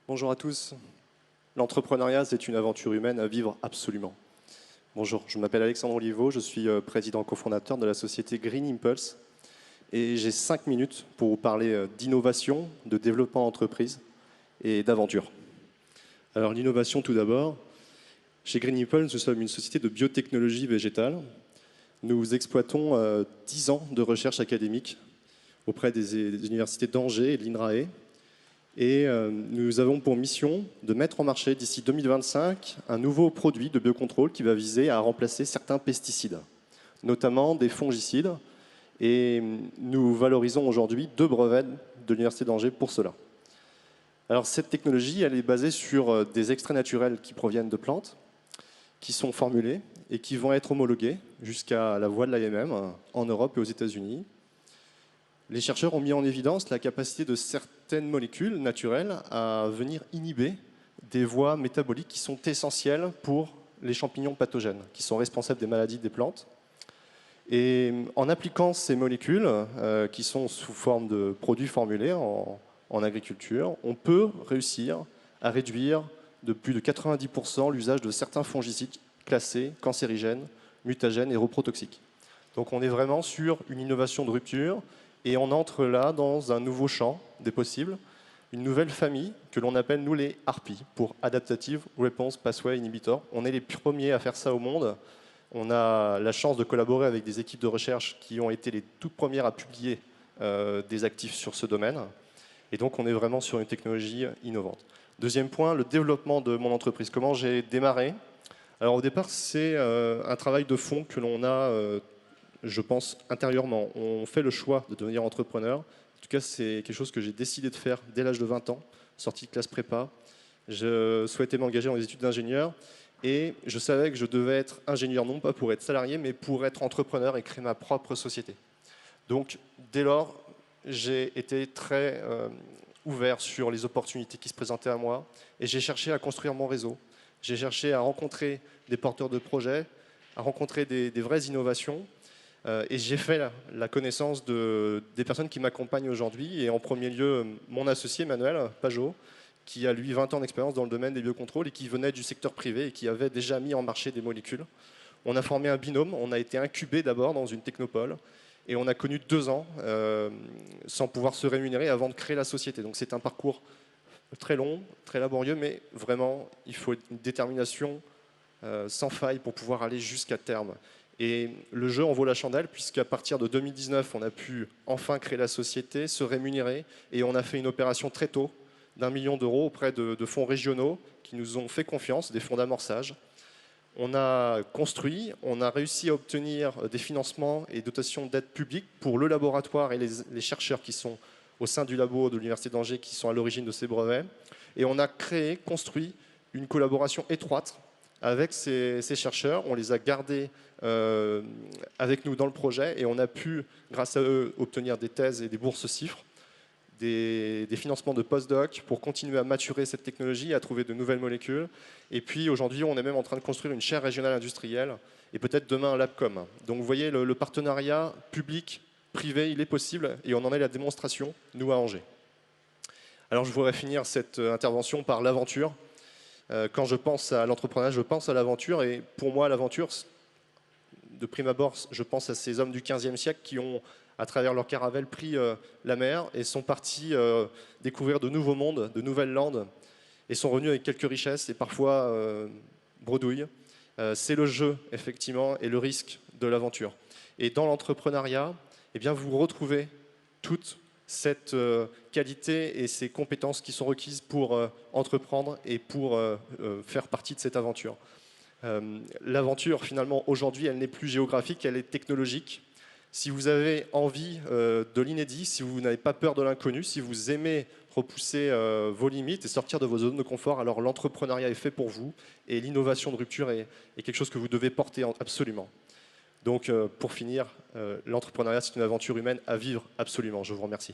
Bonjour à tous. L'entrepreneuriat, c'est une aventure humaine à vivre absolument. Bonjour, je m'appelle Alexandre Oliveau, je suis président cofondateur de la société Green Impulse et j'ai 5 minutes pour vous parler d'innovation, de développement d'entreprise et d'aventure. Alors l'innovation tout d'abord. Chez Green Impulse, nous sommes une société de biotechnologie végétale. Nous exploitons 10 ans de recherche académique auprès des universités d'Angers et de l'INRAE. Et nous avons pour mission de mettre en marché d'ici 2025 un nouveau produit de biocontrôle qui va viser à remplacer certains pesticides, notamment des fongicides. Et nous valorisons aujourd'hui 2 brevets de l'Université d'Angers pour cela. Alors cette technologie, elle est basée sur des extraits naturels qui proviennent de plantes, qui sont formulés et qui vont être homologués jusqu'à la voie de l'AMM en Europe et aux États-Unis. Les chercheurs ont mis en évidence la capacité de certaines molécules naturelles à venir inhiber des voies métaboliques qui sont essentielles pour les champignons pathogènes, qui sont responsables des maladies des plantes. Et en appliquant ces molécules, qui sont sous forme de produits formulés en agriculture, on peut réussir à réduire de plus de 90% l'usage de certains fongicides classés cancérigènes, mutagènes et reprotoxiques. Donc on est vraiment sur une innovation de rupture. Et on entre là dans un nouveau champ des possibles, une nouvelle famille que l'on appelle, nous, les ARPI, pour Adaptative Response Pathway Inhibitor. On est les premiers à faire ça au monde. On a la chance de collaborer avec des équipes de recherche qui ont été les toutes premières à publier des actifs sur ce domaine. Et donc, on est vraiment sur une technologie innovante. Deuxième point, le développement de mon entreprise. Comment j'ai démarré? Alors, au départ, c'est un travail de fond que l'on a je pense intérieurement. On fait le choix de devenir entrepreneur. En tout cas, c'est quelque chose que j'ai décidé de faire dès l'âge de 20 ans, sorti de classe prépa. Je souhaitais m'engager dans les études d'ingénieur et je savais que je devais être ingénieur, non pas pour être salarié, mais pour être entrepreneur et créer ma propre société. Donc, dès lors, j'ai été très ouvert sur les opportunités qui se présentaient à moi et j'ai cherché à construire mon réseau. J'ai cherché à rencontrer des porteurs de projets, à rencontrer des vraies innovations. Et j'ai fait la connaissance des personnes qui m'accompagnent aujourd'hui. Et en premier lieu, mon associé Manuel Pajot, qui a lui 20 ans d'expérience dans le domaine des biocontrôles et qui venait du secteur privé et qui avait déjà mis en marché des molécules. On a formé un binôme, on a été incubé d'abord dans une technopole et on a connu 2 ans sans pouvoir se rémunérer avant de créer la société. Donc c'est un parcours très long, très laborieux, mais vraiment, il faut une détermination sans faille pour pouvoir aller jusqu'à terme. Et le jeu en vaut la chandelle, puisqu'à partir de 2019, on a pu enfin créer la société, se rémunérer, et on a fait une opération très tôt d'1 million d'euros auprès de fonds régionaux qui nous ont fait confiance, des fonds d'amorçage. On a construit, on a réussi à obtenir des financements et dotations d'aide publique pour le laboratoire et les chercheurs qui sont au sein du labo de l'Université d'Angers qui sont à l'origine de ces brevets. Et on a créé, construit une collaboration étroite avec ces chercheurs. On les a gardés avec nous dans le projet et on a pu, grâce à eux, obtenir des thèses et des bourses CIFRE, des financements de post-doc pour continuer à maturer cette technologie, à trouver de nouvelles molécules. Et puis aujourd'hui, on est même en train de construire une chaire régionale industrielle et peut-être demain un LabCom. Donc vous voyez, le partenariat public-privé, il est possible et on en est la démonstration, nous à Angers. Alors je voudrais finir cette intervention par l'aventure. Quand je pense à l'entrepreneuriat, je pense à l'aventure. Et pour moi, l'aventure, de prime abord, je pense à ces hommes du XVe siècle qui ont, à travers leur caravelle, pris la mer et sont partis découvrir de nouveaux mondes, de nouvelles landes, et sont revenus avec quelques richesses et parfois bredouilles. C'est le jeu, effectivement, et le risque de l'aventure. Et dans l'entrepreneuriat, eh bien, vous retrouvez toute cette qualité et ces compétences qui sont requises pour entreprendre et pour faire partie de cette aventure. L'aventure, finalement, aujourd'hui, elle n'est plus géographique, elle est technologique. Si vous avez envie de l'inédit, si vous n'avez pas peur de l'inconnu, si vous aimez repousser vos limites et sortir de vos zones de confort, alors l'entrepreneuriat est fait pour vous et l'innovation de rupture est quelque chose que vous devez porter absolument. Donc, pour finir, l'entrepreneuriat, c'est une aventure humaine à vivre absolument. Je vous remercie.